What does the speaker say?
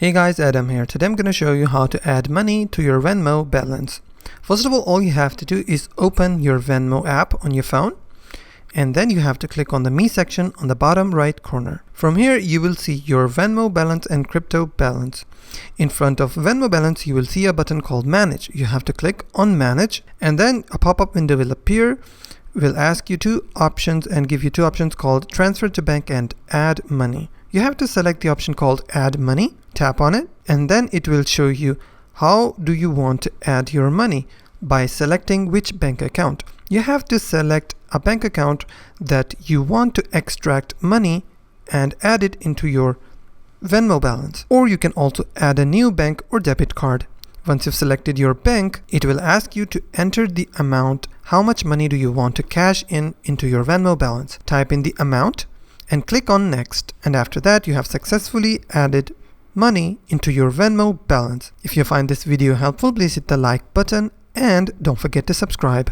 Hey guys, Adam here. Today I'm going to show you how to add money to your Venmo balance. First of all you have to do is open your Venmo app on your phone, and then you have to click on the Me section on the bottom right corner. From here you will see your Venmo balance and crypto balance. In front of Venmo balance you will see a button called Manage. You have to click on Manage, and then a pop-up window will appear. Will ask you two options and give you two options called Transfer to Bank and Add Money. You have to select the option called Add Money, tap on it, and then it will show you how do you want to add your money by selecting which bank account. You have to select a bank account that you want to extract money and add it into your Venmo balance. Or you can also add a new bank or debit card. Once you've selected your bank, it will ask you to enter the amount. How much money do you want to cash in into your Venmo balance? Type in the amount and click on Next. And after that, you have successfully added money into your Venmo balance. If you find this video helpful, please hit the like button and don't forget to subscribe.